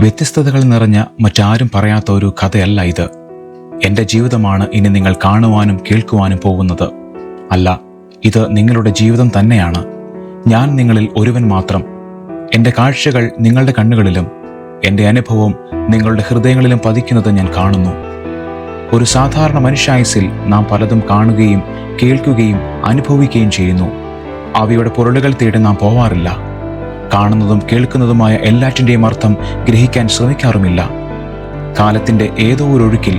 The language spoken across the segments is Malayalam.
വ്യത്യസ്തതകൾ നിറഞ്ഞ മറ്റാരും പറയാത്ത ഒരു കഥയല്ല ഇത്. എൻ്റെ ജീവിതമാണ് ഇനി നിങ്ങൾ കാണുവാനും കേൾക്കുവാനും പോകുന്നത്. അല്ല, ഇത് നിങ്ങളുടെ ജീവിതം തന്നെയാണ്. ഞാൻ നിങ്ങളിൽ ഒരുവൻ മാത്രം. എൻ്റെ കാഴ്ചകൾ നിങ്ങളുടെ കണ്ണുകളിലും എൻ്റെ അനുഭവം നിങ്ങളുടെ ഹൃദയങ്ങളിലും പതിക്കുന്നത് ഞാൻ കാണുന്നു. ഒരു സാധാരണ മനുഷ്യായുസ്സിൽ നാം പലതും കാണുകയും കേൾക്കുകയും അനുഭവിക്കുകയും ചെയ്യുന്നു. അവയുടെ പൊരുളുകൾ തേടി നാം പോവാറില്ല. കാണുന്നതും കേൾക്കുന്നതുമായ എല്ലാറ്റിൻ്റെയും അർത്ഥം ഗ്രഹിക്കാൻ ശ്രമിക്കാറുമില്ല. കാലത്തിൻ്റെ ഏതോ ഒരു ഒഴുക്കിൽ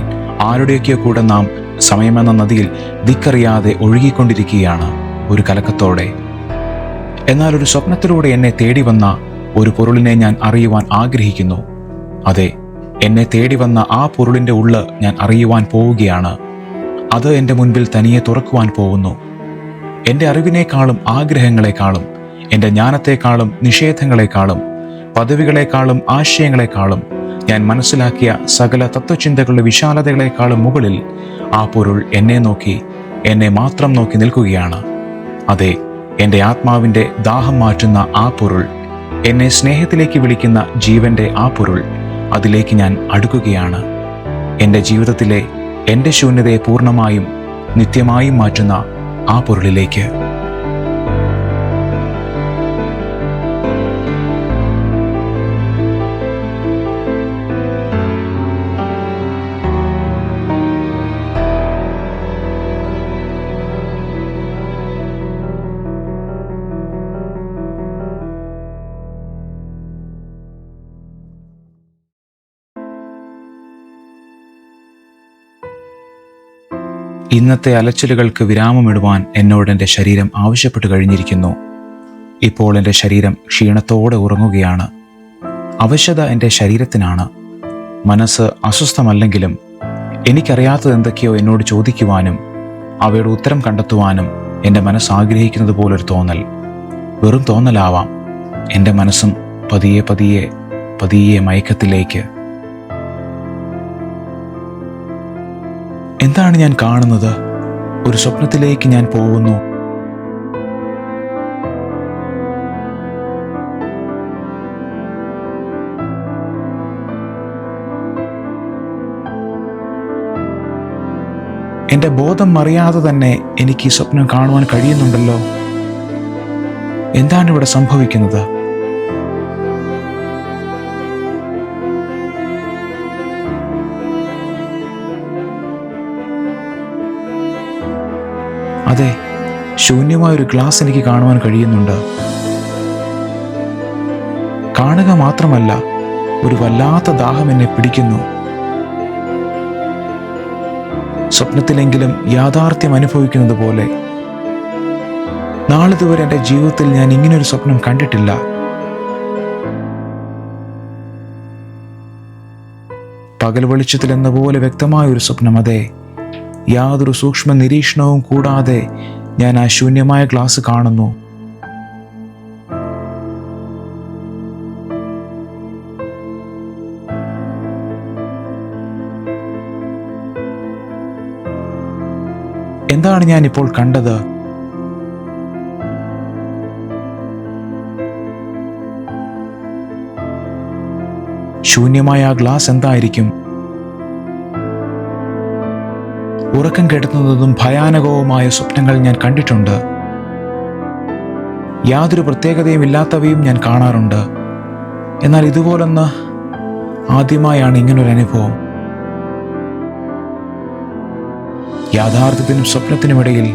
ആരുടെയൊക്കെയോ കൂടെ നാം സമയമെന്ന നദിയിൽ ദിക്കറിയാതെ ഒഴുകിക്കൊണ്ടിരിക്കുകയാണ്, ഒരു കലക്കത്തോടെ. എന്നാൽ ഒരു സ്വപ്നത്തിലൂടെ എന്നെ തേടി വന്ന ഒരു പൊരുളിനെ ഞാൻ അറിയുവാൻ ആഗ്രഹിക്കുന്നു. അതെ, എന്നെ തേടി വന്ന ആ പൊരുളിൻ്റെ ഉള്ള് ഞാൻ അറിയുവാൻ പോവുകയാണ്. അത് എൻ്റെ മുൻപിൽ തനിയെ തുറക്കുവാൻ പോകുന്നു. എൻ്റെ അറിവിനേക്കാളും ആഗ്രഹങ്ങളെക്കാളും എൻ്റെ ജ്ഞാനത്തെക്കാളും നിഷേധങ്ങളെക്കാളും പദവികളെക്കാളും ആശയങ്ങളെക്കാളും ഞാൻ മനസ്സിലാക്കിയ സകല തത്വചിന്തകളുടെ വിശാലതകളെക്കാളും മുകളിൽ ആ പൊരുൾ എന്നെ നോക്കി, എന്നെ മാത്രം നോക്കി നിൽക്കുകയാണ്. അതെ, എൻ്റെ ആത്മാവിൻ്റെ ദാഹം മാറ്റുന്ന ആ പൊരുൾ, എന്നെ സ്നേഹത്തിലേക്ക് വിളിക്കുന്ന ജീവൻ്റെ ആ പൊരുൾ, അതിലേക്ക് ഞാൻ അടുക്കുകയാണ്. എൻ്റെ ജീവിതത്തിലെ എൻ്റെ ശൂന്യതയെ പൂർണ്ണമായും നിത്യമായും മാറ്റുന്ന ആ പൊരുളിലേക്ക്. ഇന്നത്തെ അലച്ചിലുകൾക്ക് വിരാമമിടുവാൻ എന്നോട് എൻ്റെ ശരീരം ആവശ്യപ്പെട്ടു കഴിഞ്ഞിരിക്കുന്നു. ഇപ്പോൾ എൻ്റെ ശരീരം ക്ഷീണത്തോടെ ഉറങ്ങുകയാണ്. അവശത എൻ്റെ ശരീരത്തിനാണ്. മനസ്സ് അസ്വസ്ഥമല്ലെങ്കിലും എനിക്കറിയാത്തത് എന്തൊക്കെയോ എന്നോട് ചോദിക്കുവാനും അവയുടെ ഉത്തരം കണ്ടെത്തുവാനും എൻ്റെ മനസ്സ് ആഗ്രഹിക്കുന്നത് പോലൊരു തോന്നൽ. വെറും തോന്നലാവാം. എൻ്റെ മനസ്സും പതിയെ പതിയെ പതിയെ മയക്കത്തിലേക്ക്. എന്താണ് ഞാൻ കാണുന്നത്? ഒരു സ്വപ്നത്തിലേക്ക് ഞാൻ പോകുന്നു. എൻ്റെ ബോധം അറിയാതെ തന്നെ എനിക്ക് ഈ സ്വപ്നം കാണുവാൻ കഴിയുന്നുണ്ടല്ലോ. എന്താണ് ഇവിടെ സംഭവിക്കുന്നത്? അതെ, ശൂന്യമായൊരു ഗ്ലാസ് എനിക്ക് കാണുവാൻ കഴിയുന്നുണ്ട്. കാണുക മാത്രമല്ല, ഒരു വല്ലാത്ത ദാഹം എന്നെ പിടിക്കുന്നു. സ്വപ്നത്തിലെങ്കിലും യാഥാർത്ഥ്യം അനുഭവിക്കുന്നത് പോലെ. നാളിതുവരെ എൻ്റെ ജീവിതത്തിൽ ഞാൻ ഇങ്ങനൊരു സ്വപ്നം കണ്ടിട്ടില്ല. പകൽ വെളിച്ചത്തിൽ എന്ന പോലെ വ്യക്തമായൊരു സ്വപ്നം. അതെ, യാതൊരു സൂക്ഷ്മ നിരീക്ഷണവും കൂടാതെ ഞാൻ ആ ശൂന്യമായ ഗ്ലാസ് കാണുന്നു. എന്താണ് ഞാൻ ഇപ്പോൾ കണ്ടത്? ശൂന്യമായ ആ ഗ്ലാസ് എന്തായിരിക്കും? ഉറക്കം കെടുത്തുന്നതും ഭയാനകവുമായ സ്വപ്നങ്ങൾ ഞാൻ കണ്ടിട്ടുണ്ട്. യാതൊരു പ്രത്യേകതയും ഇല്ലാത്തവയും ഞാൻ കാണാറുണ്ട്. എന്നാൽ ഇതുപോലൊന്ന് ആദ്യമായാണ് ഇങ്ങനൊരു അനുഭവം. യാഥാർത്ഥ്യത്തിനും സ്വപ്നത്തിനുമിടയിൽ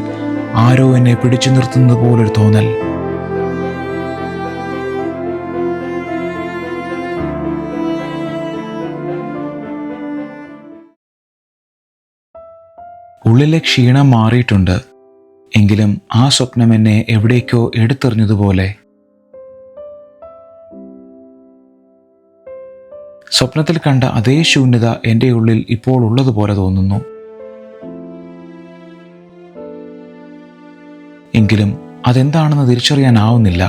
ആരോ എന്നെ പിടിച്ചു നിർത്തുന്നത് പോലൊരു തോന്നൽ. ഉള്ളിലെ ക്ഷീണം മാറിയിട്ടുണ്ട്. എങ്കിലും ആ സ്വപ്നം എന്നെ എവിടേക്കോ എടുത്തെറിഞ്ഞതുപോലെ. സ്വപ്നത്തിൽ കണ്ട അതേ ശൂന്യത എൻ്റെ ഉള്ളിൽ ഇപ്പോൾ ഉള്ളതുപോലെ തോന്നുന്നു. എങ്കിലും അതെന്താണെന്ന് തിരിച്ചറിയാനാവുന്നില്ല.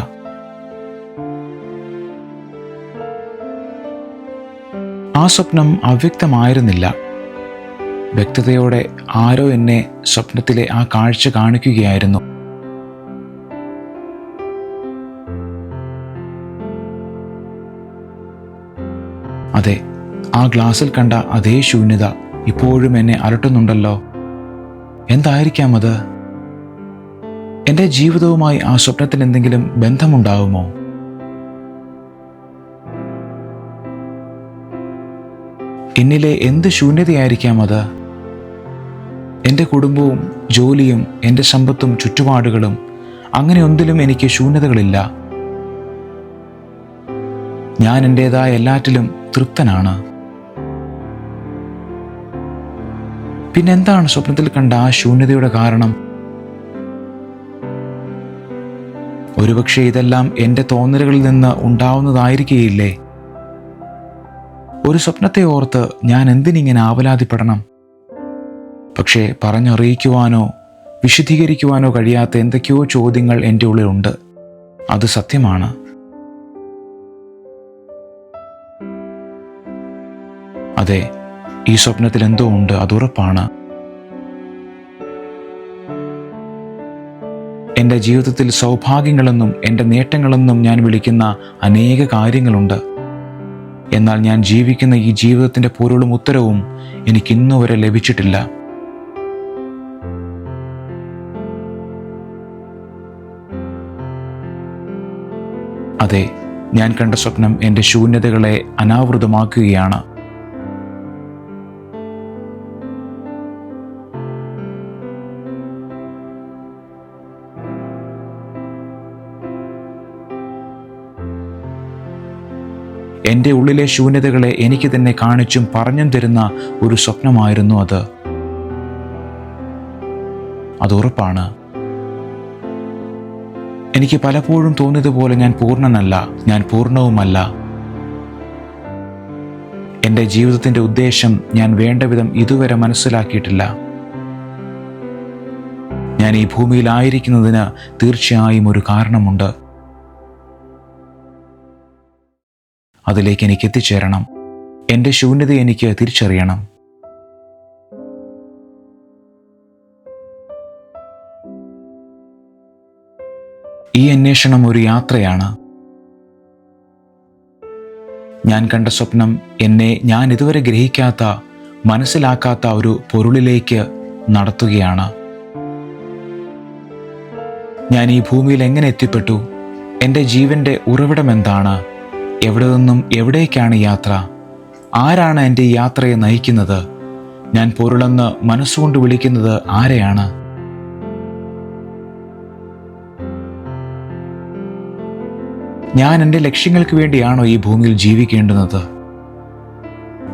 ആ സ്വപ്നം അവ്യക്തമായിരുന്നില്ല. വ്യക്തതയോടെ ആരോ എന്നെ സ്വപ്നത്തിലെ ആ കാഴ്ച കാണിക്കുകയായിരുന്നു. അതെ, ആ ഗ്ലാസ്സിൽ കണ്ട അതേ ശൂന്യത ഇപ്പോഴും എന്നെ അലട്ടുന്നുണ്ടല്ലോ. എന്തായിരിക്കാം അത്? എൻ്റെ ജീവിതവുമായി ആ സ്വപ്നത്തിന് എന്തെങ്കിലും ബന്ധമുണ്ടാവുമോ? എന്നിലെ എന്ത് ശൂന്യതയായിരിക്കാം അത്? എൻ്റെ കുടുംബവും ജോലിയും എൻ്റെ സമ്പത്തും ചുറ്റുപാടുകളും, അങ്ങനെ ഒന്നിലും എനിക്ക് ശൂന്യതകളില്ല. ഞാൻ എൻ്റേതായ എല്ലാറ്റിലും തൃപ്തനാണ്. പിന്നെന്താണ് സ്വപ്നത്തിൽ കണ്ട ആ ശൂന്യതയുടെ കാരണം? ഒരുപക്ഷെ ഇതെല്ലാം എൻ്റെ തോന്നലുകളിൽ നിന്ന് ഉണ്ടാവുന്നതായിരിക്കുകയില്ലേ? ഒരു സ്വപ്നത്തെ ഓർത്ത് ഞാൻ എന്തിനിങ്ങനെ ആവലാതിപ്പെടണം? പക്ഷേ പറഞ്ഞറിയിക്കുവാനോ വിശദീകരിക്കുവാനോ കഴിയാത്ത എന്തൊക്കെയോ ചോദ്യങ്ങൾ എൻ്റെ ഉള്ളിലുണ്ട്. അത് സത്യമാണ്. അതെ, ഈ സ്വപ്നത്തിൽ എന്തോ ഉണ്ട്, അതുറപ്പാണ്. എൻ്റെ ജീവിതത്തിൽ സൗഭാഗ്യങ്ങളെന്നും എൻ്റെ നേട്ടങ്ങളെന്നും ഞാൻ വിളിക്കുന്ന അനേക കാര്യങ്ങളുണ്ട്. എന്നാൽ ഞാൻ ജീവിക്കുന്ന ഈ ജീവിതത്തിൻ്റെ പൊരുളും ഉത്തരവും എനിക്കിന്നുവരെ ലഭിച്ചിട്ടില്ല. അതെ, ഞാൻ കണ്ട സ്വപ്നം എൻ്റെ ശൂന്യതകളെ അനാവൃതമാക്കുകയാണ്. എൻ്റെ ഉള്ളിലെ ശൂന്യതകളെ എനിക്ക് തന്നെ കാണിച്ചും പറഞ്ഞും തരുന്ന ഒരു സ്വപ്നമായിരുന്നു അത്. അതുറപ്പാണ്. എനിക്ക് പലപ്പോഴും തോന്നിയതുപോലെ ഞാൻ പൂർണ്ണനല്ല, ഞാൻ പൂർണ്ണവുമല്ല. എൻ്റെ ജീവിതത്തിൻ്റെ ഉദ്ദേശം ഞാൻ വേണ്ട വിധം ഇതുവരെ മനസ്സിലാക്കിയിട്ടില്ല. ഞാൻ ഈ ഭൂമിയിലായിരിക്കുന്നതിന് തീർച്ചയായും ഒരു കാരണമുണ്ട്. അതിലേക്ക് എനിക്ക് എത്തിച്ചേരണം. എൻ്റെ ശൂന്യത എനിക്ക് തിരിച്ചറിയണം. ഈ അന്വേഷണം ഒരു യാത്രയാണ്. ഞാൻ കണ്ട സ്വപ്നം എന്നെ ഞാൻ ഇതുവരെ ഗ്രഹിക്കാത്ത, മനസ്സിലാക്കാത്ത ഒരു പൊരുളിലേക്ക് നടത്തുകയാണ്. ഞാൻ ഈ ഭൂമിയിൽ എങ്ങനെ എത്തിപ്പെട്ടു? എൻ്റെ ജീവൻ്റെ ഉറവിടം എന്താണ്? എവിടെ നിന്നും എവിടേക്കാണ് യാത്ര? ആരാണ് എൻ്റെ ഈ യാത്രയെ നയിക്കുന്നത്? ഞാൻ പൊരുളെന്ന് മനസ്സുകൊണ്ട് വിളിക്കുന്നത് ആരെയാണ്? ഞാൻ എൻ്റെ ലക്ഷ്യങ്ങൾക്ക് വേണ്ടിയാണോ ഈ ഭൂമിയിൽ ജീവിക്കേണ്ടുന്നത്?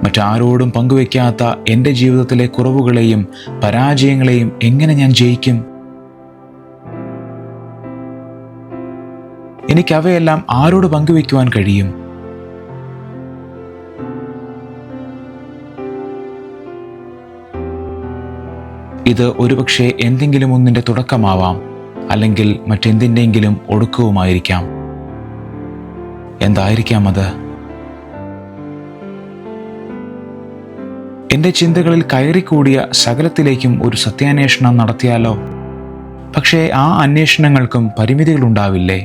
മറ്റാരോടും പങ്കുവെക്കാത്ത എൻ്റെ ജീവിതത്തിലെ കുറവുകളെയും പരാജയങ്ങളെയും എങ്ങനെ ഞാൻ ജയിക്കും? എനിക്കവയെല്ലാം ആരോട് പങ്കുവെക്കുവാൻ കഴിയും? ഇത് ഒരുപക്ഷെ എന്തെങ്കിലും ഒന്നിൻ്റെ തുടക്കമാവാം, അല്ലെങ്കിൽ മറ്റെന്തിൻ്റെങ്കിലും ഒടുക്കവുമായിരിക്കാം. എന്തായിരിക്കാം അത്? എൻ്റെ ചിന്തകളിൽ കയറിക്കൂടിയ സകലത്തിലേക്കും ഒരു സത്യാന്വേഷണം നടത്തിയാലോ? പക്ഷേ ആ അന്വേഷണങ്ങൾക്കും പരിമിതികളുണ്ടാവില്ലേ?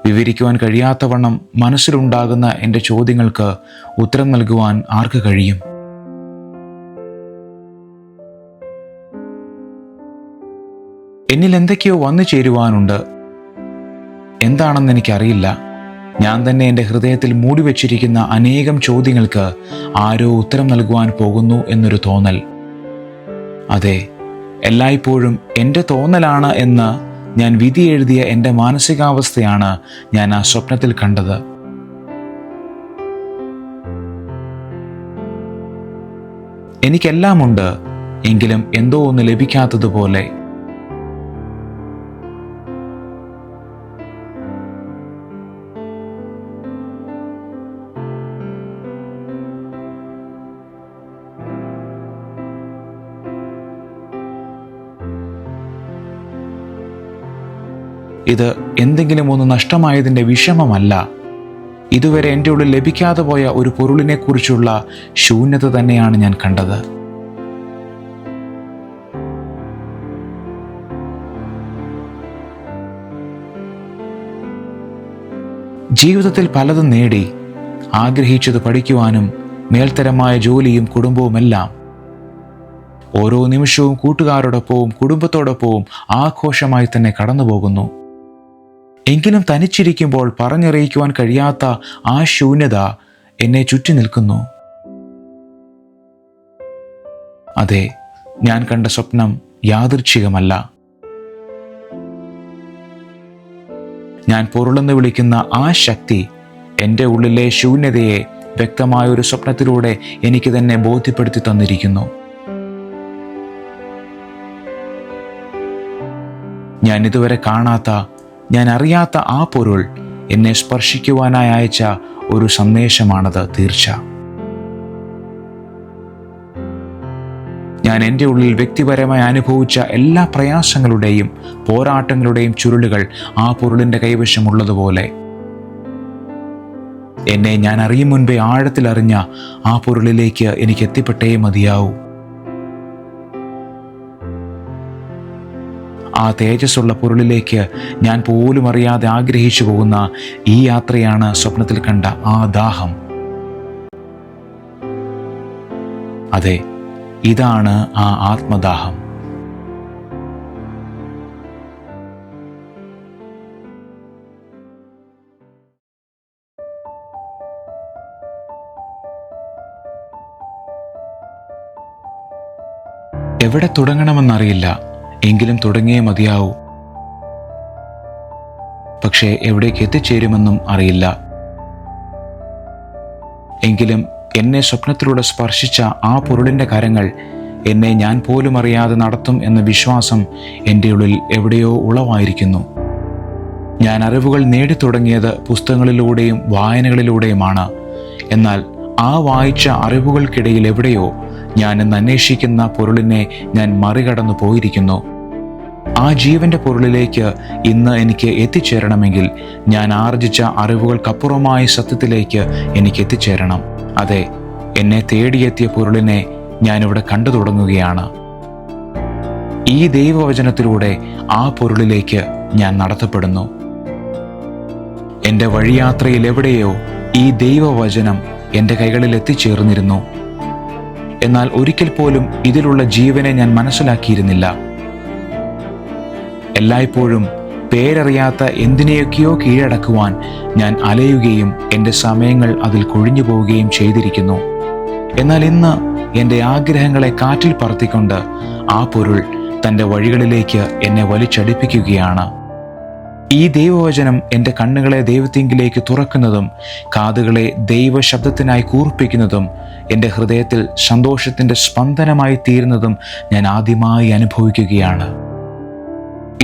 വിവരിക്കുവാൻ കഴിയാത്തവണ്ണം മനസ്സിലുണ്ടാകുന്ന എൻ്റെ ചോദ്യങ്ങൾക്ക് ഉത്തരം നൽകുവാൻ ആർക്ക് കഴിയും? എന്നിൽ എന്തൊക്കെയോ വന്നു ചേരുവാനുണ്ട്. എന്താണെന്ന് എനിക്കറിയില്ല. ഞാൻ തന്നെ എൻ്റെ ഹൃദയത്തിൽ മൂടിവെച്ചിരിക്കുന്ന അനേകം ചോദ്യങ്ങൾക്ക് ആരോ ഉത്തരം നൽകുവാൻ പോകുന്നു എന്നൊരു തോന്നൽ. അതെ, എല്ലായ്പ്പോഴും എൻ്റെ തോന്നലാണ് എന്ന് ഞാൻ വിധി എഴുതിയ എൻ്റെ മാനസികാവസ്ഥയാണ് ഞാൻ ആ സ്വപ്നത്തിൽ കണ്ടത്. എനിക്കെല്ലാമുണ്ട്, എങ്കിലും എന്തോ ഒന്ന് ലഭിക്കാത്തതുപോലെ. ഇത് എന്തെങ്കിലും ഒന്ന് നഷ്ടമായതിൻ്റെ വിഷമമല്ല. ഇതുവരെ എൻ്റെ ഉള്ളിൽ ലഭിക്കാതെ പോയ ഒരു പൊരുളിനെക്കുറിച്ചുള്ള ശൂന്യത തന്നെയാണ് ഞാൻ കണ്ടത്. ജീവിതത്തിൽ പലതും നേടി, ആഗ്രഹിച്ചത് പഠിക്കുവാനും മേൽത്തരമായ ജോലിയും കുടുംബവുമെല്ലാം. ഓരോ നിമിഷവും കൂട്ടുകാരോടൊപ്പവും കുടുംബത്തോടൊപ്പവും ആഘോഷമായി തന്നെ കടന്നുപോകുന്നു. എങ്കിലും തനിച്ചിരിക്കുമ്പോൾ പറഞ്ഞറിയിക്കുവാൻ കഴിയാത്ത ആ ശൂന്യത എന്നെ ചുറ്റി നിൽക്കുന്നു. അതെ, ഞാൻ കണ്ട സ്വപ്നം യാദൃച്ഛികമല്ല. ഞാൻ പൊരുളെന്ന് വിളിക്കുന്ന ആ ശക്തി എൻ്റെ ഉള്ളിലെ ശൂന്യതയെ വ്യക്തമായൊരു സ്വപ്നത്തിലൂടെ എനിക്ക് തന്നെ ബോധ്യപ്പെടുത്തി തന്നിരിക്കുന്നു. ഞാൻ ഇതുവരെ കാണാത്ത, ഞാൻ അറിയാത്ത ആ പൊരുൾ എന്നെ സ്പർശിക്കുവാനായി അയച്ച ഒരു സന്ദേശമാണത് തീർച്ച. ഞാൻ എൻ്റെ ഉള്ളിൽ വ്യക്തിപരമായി അനുഭവിച്ച എല്ലാ പ്രയാസങ്ങളുടെയും പോരാട്ടങ്ങളുടെയും ചുരുളുകൾ ആ പൊരുളിൻ്റെ കൈവശമുള്ളതുപോലെ എന്നെ ഞാൻ അറിയും മുൻപേ ആഴത്തിലറിഞ്ഞ ആ പൊരുളിലേക്ക് എനിക്ക് എത്തിപ്പെട്ടേ മതിയാവൂ. ആ തേജസ്സുള്ള പൊരുളിലേക്ക് ഞാൻ പോലും അറിയാതെ ആഗ്രഹിച്ചു പോകുന്ന ഈ യാത്രയാണ് സ്വപ്നത്തിൽ കണ്ട ആ ദാഹം. അതെ, ഇതാണ് ആ ആത്മദാഹം. എവിടെ തുടങ്ങണമെന്നറിയില്ല, എങ്കിലും തുടങ്ങിയേ മതിയാവൂ. പക്ഷേ എവിടേക്ക് എത്തിച്ചേരുമെന്നും അറിയില്ല. എങ്കിലും എന്നെ സ്വപ്നത്തിലൂടെ സ്പർശിച്ച ആ പൊരുളിൻ്റെ കരങ്ങൾ എന്നെ ഞാൻ പോലും അറിയാതെ നടത്തും എന്ന വിശ്വാസം എൻ്റെ ഉള്ളിൽ എവിടെയോ ഉളവായിരിക്കുന്നു. ഞാൻ അറിവുകൾ നേടിത്തുടങ്ങിയത് പുസ്തകങ്ങളിലൂടെയും വായനകളിലൂടെയുമാണ്. എന്നാൽ ആ വായിച്ച അറിവുകൾക്കിടയിൽ എവിടെയോ ഞാൻ ഇന്ന് അന്വേഷിക്കുന്ന പൊരുളിനെ ഞാൻ മറികടന്നു പോയിരിക്കുന്നു. ആ ജീവന്റെ പൊരുളിലേക്ക് ഇന്ന് എനിക്ക് എത്തിച്ചേരണമെങ്കിൽ ഞാൻ ആർജിച്ച അറിവുകൾക്കപ്പുറമായ സത്യത്തിലേക്ക് എനിക്ക് എത്തിച്ചേരണം. അതെ, എന്നെ തേടിയെത്തിയ പൊരുളിനെ ഞാനിവിടെ കണ്ടു തുടങ്ങുകയാണ്. ഈ ദൈവവചനത്തിലൂടെ ആ പൊരുളിലേക്ക് ഞാൻ നടത്തപ്പെടുന്നു. എൻ്റെ വഴിയാത്രയിൽ എവിടെയോ ഈ ദൈവവചനം എൻ്റെ കൈകളിൽ എത്തിച്ചേർന്നിരുന്നു. എന്നാൽ ഒരിക്കൽ പോലും ഇതിലുള്ള ജീവനെ ഞാൻ മനസ്സിലാക്കിയിരുന്നില്ല. എല്ലായ്പ്പോഴും പേരറിയാത്ത എന്തിനെയൊക്കെയോ കീഴടക്കുവാൻ ഞാൻ അലയുകയും എൻ്റെ സമയങ്ങൾ അതിൽ കൊഴിഞ്ഞു പോവുകയും ചെയ്തിരിക്കുന്നു. എന്നാൽ ഇന്ന് എൻ്റെ ആഗ്രഹങ്ങളെ കാറ്റിൽ പറത്തിക്കൊണ്ട് ആ പൊരുൾ തൻ്റെ വഴികളിലേക്ക് എന്നെ വലിച്ചടിപ്പിക്കുകയാണ്. ഈ ദൈവവചനം എൻ്റെ കണ്ണുകളെ ദൈവത്തിങ്കിലേക്ക് തുറക്കുന്നതും കാതുകളെ ദൈവശബ്ദത്തിനായി കൂർപ്പിക്കുന്നതും എൻ്റെ ഹൃദയത്തിൽ സന്തോഷത്തിൻ്റെ സ്പന്ദനമായി തീരുന്നതും ഞാൻ ആദ്യമായി അനുഭവിക്കുകയാണ്.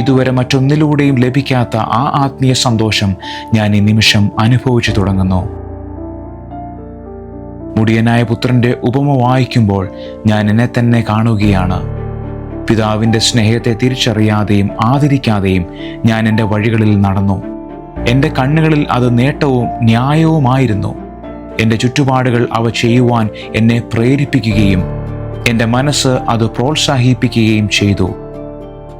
ഇതുവരെ മറ്റൊന്നിലൂടെയും ലഭിക്കാത്ത ആ ആത്മീയ സന്തോഷം ഞാൻ ഈ നിമിഷം അനുഭവിച്ചു തുടങ്ങുന്നു. മുടിയനായ പുത്രന്റെ ഉപമ വായിക്കുമ്പോൾ ഞാൻ എന്നെ തന്നെ കാണുകയാണ്. പിതാവിൻ്റെ സ്നേഹത്തെ തിരിച്ചറിയാതെയും ആദരിക്കാതെയും ഞാൻ എൻ്റെ വഴികളിൽ നടന്നു. എൻ്റെ കണ്ണുകളിൽ അത് നേട്ടവും ന്യായവുമായിരുന്നു. എൻ്റെ ചുറ്റുപാടുകൾ അവ ചെയ്യുവാൻ എന്നെ പ്രേരിപ്പിക്കുകയും എൻ്റെ മനസ്സ് അത് പ്രോത്സാഹിപ്പിക്കുകയും ചെയ്തു.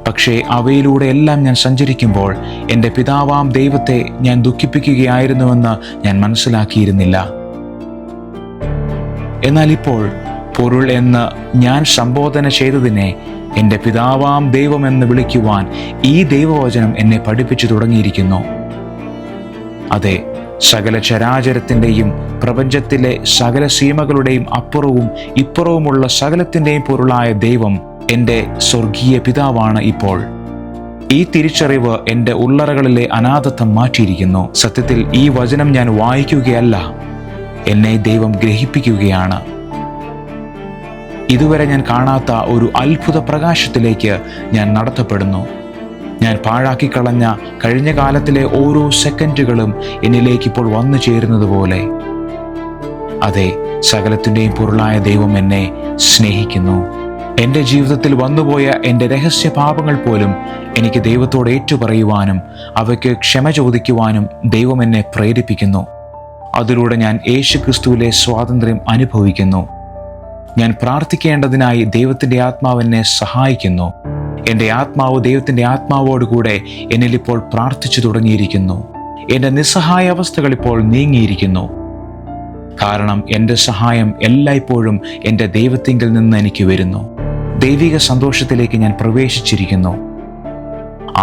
പക്ഷേ അവയിലൂടെ എല്ലാം ഞാൻ സഞ്ചരിക്കുമ്പോൾ എൻ്റെ പിതാവാം ദൈവത്തെ ഞാൻ ദുഃഖിപ്പിക്കുകയായിരുന്നുവെന്ന് ഞാൻ മനസ്സിലാക്കിയിരുന്നില്ല. എന്നാൽ ഇപ്പോൾ പൊരുൾ എന്ന് ഞാൻ സംബോധന ചെയ്തതിനെ എൻ്റെ പിതാവാം ദൈവമെന്ന് വിളിക്കുവാൻ ഈ ദൈവവചനം എന്നെ പഠിപ്പിച്ചു തുടങ്ങിയിരിക്കുന്നു. അതെ, സകല ചരാചരത്തിൻ്റെയും പ്രപഞ്ചത്തിലെ സകല സീമകളുടെയും അപ്പുറവും ഇപ്പുറവുമുള്ള സകലത്തിൻ്റെയും പൊരുളായ ദൈവം എൻ്റെ സ്വർഗീയ പിതാവാണ് ഇപ്പോൾ. ഈ തിരിച്ചറിവ് എൻ്റെ ഉള്ളറകളിലെ അനാഥത്വം മാറ്റിയിരിക്കുന്നു. സത്യത്തിൽ ഈ വചനം ഞാൻ വായിക്കുകയല്ല, എന്നെ ദൈവം ഗ്രഹിപ്പിക്കുകയാണ്. ഇതുവരെ ഞാൻ കാണാത്ത ഒരു അത്ഭുത പ്രകാശത്തിലേക്ക് ഞാൻ നടത്തപ്പെടുന്നു. ഞാൻ പാഴാക്കിക്കളഞ്ഞ കഴിഞ്ഞ കാലത്തിലെ ഓരോ സെക്കൻഡുകളും എന്നിലേക്ക് ഇപ്പോൾ വന്നു ചേരുന്നത് പോലെ. അതെ, സകലത്തിൻ്റെയും പൊരുളായ ദൈവം എന്നെ സ്നേഹിക്കുന്നു. എൻ്റെ ജീവിതത്തിൽ വന്നുപോയ എൻ്റെ രഹസ്യ പാപങ്ങൾ പോലും എനിക്ക് ദൈവത്തോട് ഏറ്റുപറയുവാനും അവയ്ക്ക് ക്ഷമ ചോദിക്കുവാനും ദൈവം എന്നെ പ്രേരിപ്പിക്കുന്നു. അതിലൂടെ ഞാൻ യേശുക്രിസ്തുവിലെ സ്വാതന്ത്ര്യം അനുഭവിക്കുന്നു. ഞാൻ പ്രാർത്ഥിക്കേണ്ടതിനായി ദൈവത്തിൻ്റെ ആത്മാവ് എന്നെ സഹായിക്കുന്നു. എൻ്റെ ആത്മാവ് ദൈവത്തിൻ്റെ ആത്മാവോടുകൂടെ എന്നിലിപ്പോൾ പ്രാർത്ഥിച്ചു തുടങ്ങിയിരിക്കുന്നു. എൻ്റെ നിസ്സഹായ അവസ്ഥകൾ ഇപ്പോൾ നീങ്ങിയിരിക്കുന്നു. കാരണം എൻ്റെ സഹായം എല്ലായ്പ്പോഴും എൻ്റെ ദൈവത്തിങ്കിൽ നിന്ന് എനിക്ക് വരുന്നു. ദൈവിക സന്തോഷത്തിലേക്ക് ഞാൻ പ്രവേശിച്ചിരിക്കുന്നു.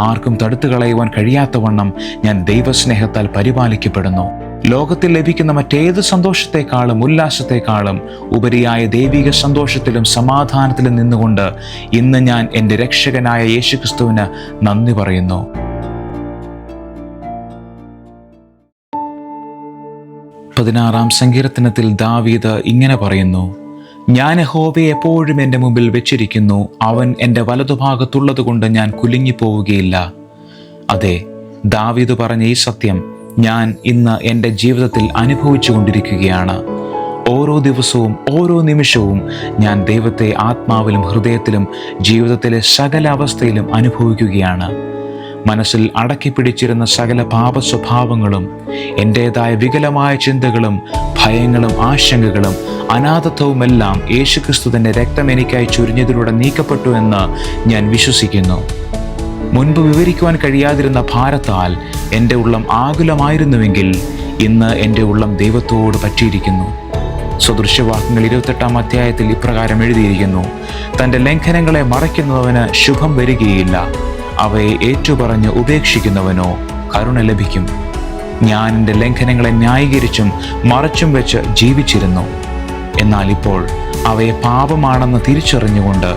ആർക്കും തടുത്തു കളയുവാൻ കഴിയാത്തവണ്ണം ഞാൻ ദൈവസ്നേഹത്താൽ പരിപാലിക്കപ്പെടുന്നു. ലോകത്തിൽ ലഭിക്കുന്ന മറ്റേത് സന്തോഷത്തെക്കാളും ഉല്ലാസത്തെക്കാളും ഉപരിയായ ദൈവിക സന്തോഷത്തിലും സമാധാനത്തിലും നിന്നുകൊണ്ട് ഇന്ന് ഞാൻ എൻ്റെ രക്ഷകനായ യേശുക്രിസ്തുവിന് നന്ദി പറയുന്നു. 16-ാം സങ്കീർത്തനത്തിൽ ദാവീദ് ഇങ്ങനെ പറയുന്നു: ഞാൻ യഹോവയെ എപ്പോഴും എൻ്റെ മുമ്പിൽ വെച്ചിരിക്കുന്നു. അവൻ എൻ്റെ വലതുഭാഗത്തുള്ളത് കൊണ്ട് ഞാൻ കുലുങ്ങിപ്പോവുകയില്ല. അതെ, ദാവീദ് പറഞ്ഞ ഈ സത്യം ഞാൻ ഇന്ന് എൻ്റെ ജീവിതത്തിൽ അനുഭവിച്ചു കൊണ്ടിരിക്കുകയാണ്. ഓരോ ദിവസവും ഓരോ നിമിഷവും ഞാൻ ദൈവത്തെ ആത്മാവിലും ഹൃദയത്തിലും ജീവിതത്തിലെ സകല അവസ്ഥയിലും അനുഭവിക്കുകയാണ്. മനസ്സിൽ അടക്കിപ്പിടിച്ചിരുന്ന സകല പാപ സ്വഭാവങ്ങളും, എൻ്റേതായ വികലമായ ചിന്തകളും ഭയങ്ങളും ആശങ്കകളും അനാഥത്വവുമെല്ലാം യേശുക്രിസ്തു തൻ്റെ രക്തം എനിക്കായി ചൊരിഞ്ഞതിലൂടെ നീക്കപ്പെട്ടു എന്ന് ഞാൻ വിശ്വസിക്കുന്നു. മുൻപ് വിവരിക്കുവാൻ കഴിയാതിരുന്ന ഭാരത്താൽ എൻ്റെ ഉള്ളം ആകുലമായിരുന്നുവെങ്കിൽ ഇന്ന് എൻ്റെ ഉള്ളം ദൈവത്തോട് പറ്റിയിരിക്കുന്നു. സദൃശ്യവാക്യങ്ങൾ 28-ാം അധ്യായത്തിൽ ഇപ്രകാരം എഴുതിയിരിക്കുന്നു: തൻ്റെ ലംഘനങ്ങളെ മറയ്ക്കുന്നവന് ശുഭം വരികയില്ല, അവയെ ഏറ്റുപറഞ്ഞ് ഉപേക്ഷിക്കുന്നവനോ കരുണ ലഭിക്കും. ഞാൻ എൻ്റെ ലംഘനങ്ങളെ ന്യായീകരിച്ചും മറച്ചും വെച്ച് ജീവിച്ചിരുന്നു. എന്നാൽ ഇപ്പോൾ അവയെ പാപമാണെന്ന് തിരിച്ചറിഞ്ഞുകൊണ്ട്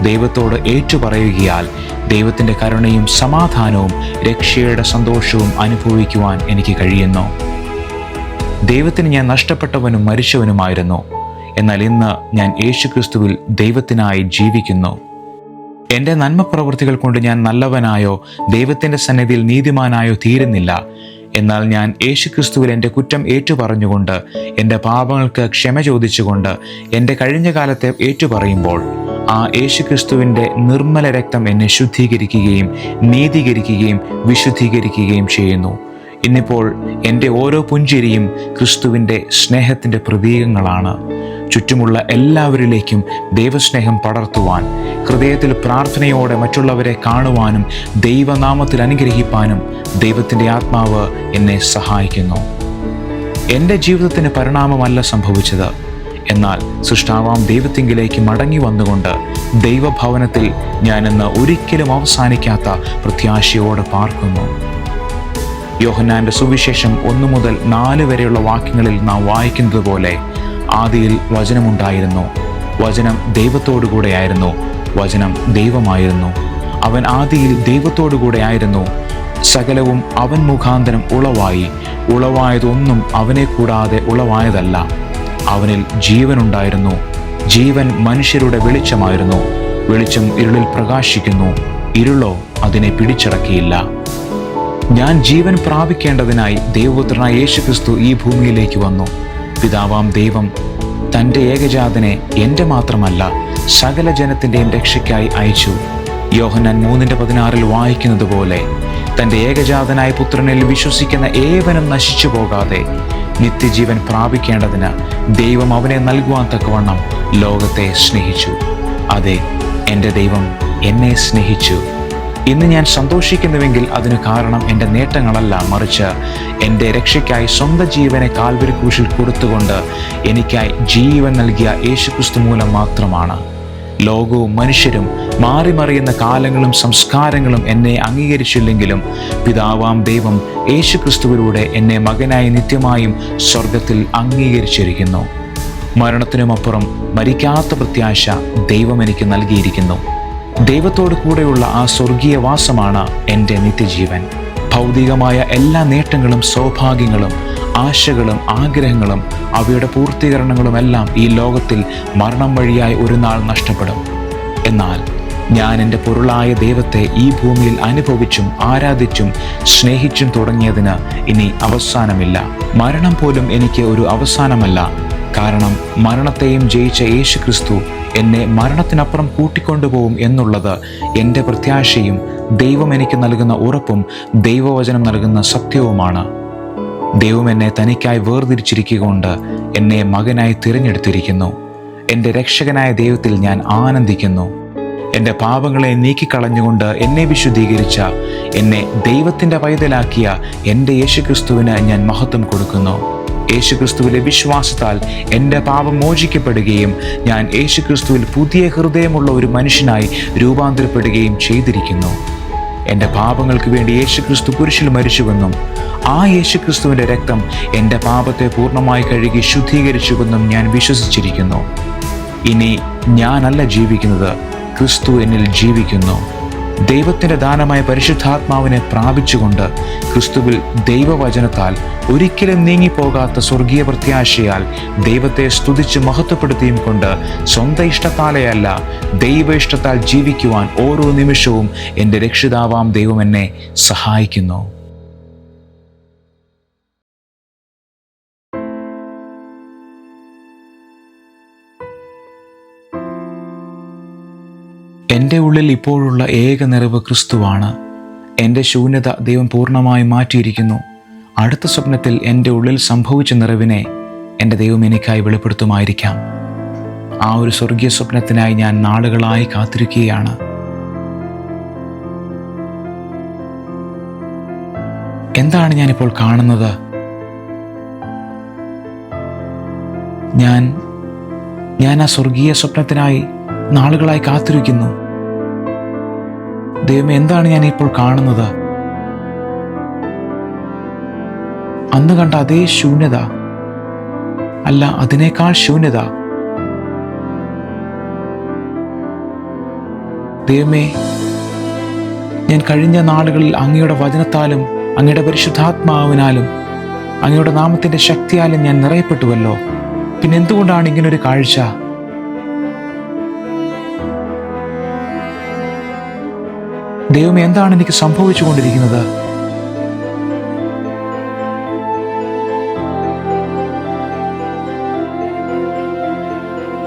ദൈവത്തോട് ഏറ്റുപറയുകയാൽ ദൈവത്തിൻ്റെ കരുണയും സമാധാനവും രക്ഷയുടെ സന്തോഷവും അനുഭവിക്കുവാൻ എനിക്ക് കഴിയുന്നു. ദൈവത്തിന് ഞാൻ നഷ്ടപ്പെട്ടവനും മരിച്ചവനുമായിരുന്നു. എന്നാൽ ഇന്ന് ഞാൻ യേശുക്രിസ്തുവിൽ ദൈവത്തിനായി ജീവിക്കുന്നു. എൻ്റെ നന്മ പ്രവൃത്തികൾ കൊണ്ട് ഞാൻ നല്ലവനായോ ദൈവത്തിൻ്റെ സന്നിധിയിൽ നീതിമാനായോ തീരുന്നില്ല. എന്നാൽ ഞാൻ യേശുക്രിസ്തുവിൽ എൻ്റെ കുറ്റം ഏറ്റുപറഞ്ഞുകൊണ്ട് എൻ്റെ പാപങ്ങൾക്ക് ക്ഷമ ചോദിച്ചുകൊണ്ട് എൻ്റെ കഴിഞ്ഞ കാലത്തെ ഏറ്റുപറയുമ്പോൾ ആ യേശുക്രിസ്തുവിൻ്റെ നിർമ്മല രക്തം എന്നെ ശുദ്ധീകരിക്കുകയും നീതീകരിക്കുകയും വിശുദ്ധീകരിക്കുകയും ചെയ്യുന്നു. ഇന്നിപ്പോൾ എൻ്റെ ഓരോ പുഞ്ചിരിയും ക്രിസ്തുവിൻ്റെ സ്നേഹത്തിൻ്റെ പ്രതീകങ്ങളാണ്. ചുറ്റുമുള്ള എല്ലാവരിലേക്കും ദൈവസ്നേഹം പടർത്തുവാൻ, ഹൃദയത്തിൽ പ്രാർത്ഥനയോടെ മറ്റുള്ളവരെ കാണുവാനും ദൈവനാമത്തിൽ അനുഗ്രഹിപ്പാനും ദൈവത്തിൻ്റെ ആത്മാവ് എന്നെ സഹായിക്കുന്നു. എൻ്റെ ജീവിതത്തിന് പരിണാമമല്ല സംഭവിച്ചത്. എന്നാൽ സൃഷ്ടാവാം ദൈവത്തിങ്കിലേക്ക് മടങ്ങി വന്നുകൊണ്ട് ദൈവഭവനത്തിൽ ഞാനിന്ന് ഒരിക്കലും അവസാനിക്കാത്ത പ്രത്യാശയോടെ പാർക്കുന്നു. യോഹന്നാന്റെ സുവിശേഷം 1 മുതൽ 4 വരെയുള്ള വാക്യങ്ങളിൽ നാം വായിക്കുന്നത് പോലെ, ആദിയിൽ വചനമുണ്ടായിരുന്നു, വചനം ദൈവത്തോടുകൂടെയായിരുന്നു, വചനം ദൈവമായിരുന്നു. അവൻ ആദിയിൽ ദൈവത്തോടുകൂടെ ആയിരുന്നു. സകലവും അവൻ മുഖാന്തരം ഉളവായി, ഉളവായതൊന്നും അവനെ കൂടാതെ ഉളവായതല്ല. അവനിൽ ജീവനുണ്ടായിരുന്നു, ജീവൻ മനുഷ്യരുടെ വെളിച്ചമായിരുന്നു. വെളിച്ചം ഇരുളിൽ പ്രകാശിക്കുന്നു, ഇരുളോ അതിനെ പിടിച്ചടക്കിയില്ല. ഞാൻ ജീവൻ പ്രാപിക്കേണ്ടതിനായി ദൈവപുത്രനായ യേശുക്രിസ്തു ഈ ഭൂമിയിലേക്ക് വന്നു. പിതാവാം ദൈവം തൻ്റെ ഏകജാതനെ എൻ്റെ മാത്രമല്ല സകല ജനത്തിൻ്റെയും രക്ഷയ്ക്കായി അയച്ചു. യോഹന്നാൻ 3:16 വായിക്കുന്നത് പോലെ, തൻ്റെ ഏകജാതനായ പുത്രനിൽ വിശ്വസിക്കുന്ന ഏവനും നശിച്ചു പോകാതെ നിത്യജീവൻ പ്രാപിക്കേണ്ടതിന് ദൈവം അവനെ നൽകുവാൻ തക്കവണ്ണം ലോകത്തെ സ്നേഹിച്ചു. അതെ, എൻ്റെ ദൈവം എന്നെ സ്നേഹിച്ചു. ഇന്ന് ഞാൻ സന്തോഷിക്കുന്നുവെങ്കിൽ അതിന് കാരണം എൻ്റെ നേട്ടങ്ങളല്ല, മറിച്ച് എൻ്റെ രക്ഷയ്ക്കായി സ്വന്തം ജീവനെ കാൽവരി ക്രൂശിൽ കൊടുത്തുകൊണ്ട് എനിക്കായി ജീവൻ നൽകിയ യേശുക്രിസ്തു മൂലം മാത്രമാണ്. ലോകവും മനുഷ്യരും മാറിമറിയുന്ന കാലങ്ങളും സംസ്കാരങ്ങളും എന്നെ അംഗീകരിച്ചില്ലെങ്കിലും പിതാവാം ദൈവം യേശുക്രിസ്തുവിലൂടെ എന്നെ മകനായി നിത്യമായും സ്വർഗത്തിൽ അംഗീകരിച്ചിരിക്കുന്നു. മരണത്തിനുമപ്പുറം മരിക്കാത്ത പ്രത്യാശ ദൈവം എനിക്ക് നൽകിയിരിക്കുന്നു. ദൈവത്തോട് കൂടെയുള്ള ആ സ്വർഗീയ വാസമാണ് എൻ്റെ നിത്യജീവൻ. ഭൗതികമായ എല്ലാ നേട്ടങ്ങളും സൗഭാഗ്യങ്ങളും ആശകളും ആഗ്രഹങ്ങളും അവയുടെ പൂർത്തീകരണങ്ങളുമെല്ലാം ഈ ലോകത്തിൽ മരണം വഴിയായി ഒരു നാൾ നഷ്ടപ്പെടും. എന്നാൽ ഞാൻ എൻ്റെ പൊരുളായ ദൈവത്തെ ഈ ഭൂമിയിൽ അനുഭവിച്ചും ആരാധിച്ചും സ്നേഹിച്ചും തുടങ്ങിയതിന് ഇനി അവസാനമില്ല. മരണം പോലും എനിക്ക് ഒരു അവസാനമല്ല. കാരണം മരണത്തെയും ജയിച്ച യേശുക്രിസ്തു എന്നെ മരണത്തിനപ്പുറം കൂട്ടിക്കൊണ്ടുപോകും എന്നുള്ളത് എൻ്റെ പ്രത്യാശയും ദൈവം എനിക്ക് നൽകുന്ന ഉറപ്പും ദൈവവചനം നൽകുന്ന സത്യവുമാണ്. ദൈവം എന്നെ തനിക്കായി വേർതിരിച്ചിരിക്കൊണ്ട് എന്നെ മകനായി തിരഞ്ഞെടുത്തിരിക്കുന്നു. എൻ്റെ രക്ഷകനായ ദൈവത്തിൽ ഞാൻ ആനന്ദിക്കുന്നു. എൻ്റെ പാപങ്ങളെ നീക്കിക്കളഞ്ഞുകൊണ്ട് എന്നെ വിശുദ്ധീകരിച്ച, എന്നെ ദൈവത്തിൻ്റെ പൈതലാക്കിയ എൻ്റെ യേശുക്രിസ്തുവിന് ഞാൻ മഹത്വം കൊടുക്കുന്നു. യേശുക്രിസ്തുവിലെ വിശ്വാസത്താൽ എൻ്റെ പാപം മോചിക്കപ്പെടുകയും ഞാൻ യേശുക്രിസ്തുവിൽ പുതിയ ഹൃദയമുള്ള ഒരു മനുഷ്യനായി രൂപാന്തരപ്പെടുകയും ചെയ്തിരിക്കുന്നു. എൻ്റെ പാപങ്ങൾക്ക് വേണ്ടി യേശുക്രിസ്തു കുരിശിൽ മരിച്ചുവെന്നും ആ യേശുക്രിസ്തുവിൻ്റെ രക്തം എൻ്റെ പാപത്തെ പൂർണ്ണമായി കഴുകി ശുദ്ധീകരിച്ചുവെന്നും ഞാൻ വിശ്വസിച്ചിരിക്കുന്നു. ഇനി ഞാനല്ല ജീവിക്കുന്നത്, ക്രിസ്തു എന്നിൽ ജീവിക്കുന്നു. ദൈവത്തിൻ്റെ ദാനമായ പരിശുദ്ധാത്മാവിനെ പ്രാപിച്ചുകൊണ്ട് ക്രിസ്തുവിൽ ദൈവവചനത്താൽ ഒരിക്കലും നീങ്ങിപ്പോകാത്ത സ്വർഗീയ പ്രത്യാശയാൽ ദൈവത്തെ സ്തുതിച്ച് മഹത്വപ്പെടുത്തിയും കൊണ്ട് സ്വന്തം ഇഷ്ടത്താലെയല്ല ദൈവ ഇഷ്ടത്താൽ ജീവിക്കുവാൻ ഓരോ നിമിഷവും എൻ്റെ രക്ഷിതാവാം ദൈവം എന്നെ സഹായിക്കുന്നു. എൻ്റെ ഉള്ളിൽ ഇപ്പോഴുള്ള ഏക നിറവ് ക്രിസ്തുവാണ്. എൻ്റെ ശൂന്യത ദൈവം പൂർണ്ണമായി മാറ്റിയിരിക്കുന്നു. അടുത്ത സ്വപ്നത്തിൽ എൻ്റെ ഉള്ളിൽ സംഭവിച്ച നിറവിനെ എൻ്റെ ദൈവം എനിക്കായി വെളിപ്പെടുത്തുമായിരിക്കാം. ആ ഒരു സ്വർഗീയ സ്വപ്നത്തിനായി ഞാൻ നാളുകളായി കാത്തിരിക്കുകയാണ്. എന്താണ് ഞാനിപ്പോൾ കാണുന്നത്? ഞാൻ ആ സ്വർഗീയ സ്വപ്നത്തിനായി നാളുകളായി കാത്തിരിക്കുന്നു. ദൈവമേ, എന്താണ് ഞാൻ ഇപ്പോൾ കാണുന്നത്? അന്ന് കണ്ട അതേ ശൂന്യത, അല്ല അതിനേക്കാൾ ശൂന്യത. ദൈവമേ, ഞാൻ കഴിഞ്ഞ നാളുകളിൽ അങ്ങയുടെ വചനത്താലും അങ്ങയുടെ പരിശുദ്ധാത്മാവിനാലും അങ്ങയുടെ നാമത്തിൻ്റെ ശക്തിയാലും ഞാൻ നിറയപ്പെട്ടുവല്ലോ. പിന്നെ എന്തുകൊണ്ടാണ് ഇങ്ങനൊരു കാഴ്ച? ദൈവമേ, എന്താണ് എനിക്ക് സംഭവിച്ചു കൊണ്ടിരിക്കുന്നത്?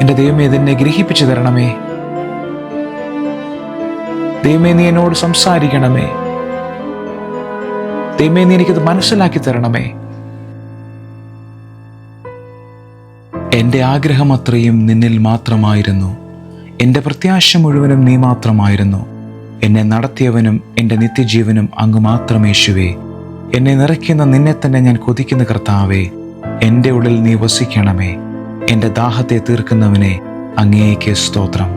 എൻ്റെ ദൈവമേ, ഇതെന്നെ ഗ്രഹിപ്പിച്ചു തരണമേ. ദൈവമേ, നീ എന്നോട് സംസാരിക്കണമേ. ദൈവമേ, നീ എനിക്കത് മനസ്സിലാക്കി തരണമേ. എൻ്റെ ആഗ്രഹം അത്രയും നിന്നിൽ മാത്രമായിരുന്നു. എൻ്റെ പ്രത്യാശ മുഴുവനും നീ മാത്രമായിരുന്നു. എന്നെ നടത്തിയവനും എൻ്റെ നിത്യജീവനും അങ്ങ് മാത്രം യേശുവേ. എന്നെ നിറയ്ക്കുന്ന നിന്നെ തന്നെ ഞാൻ കൊതിക്കുന്ന കർത്താവേ, എൻ്റെ ഉള്ളിൽ നീ വസിക്കണമേ. എൻ്റെ ദാഹത്തെ തീർക്കുന്നവനെ അങ്ങേക്ക് സ്തോത്രം.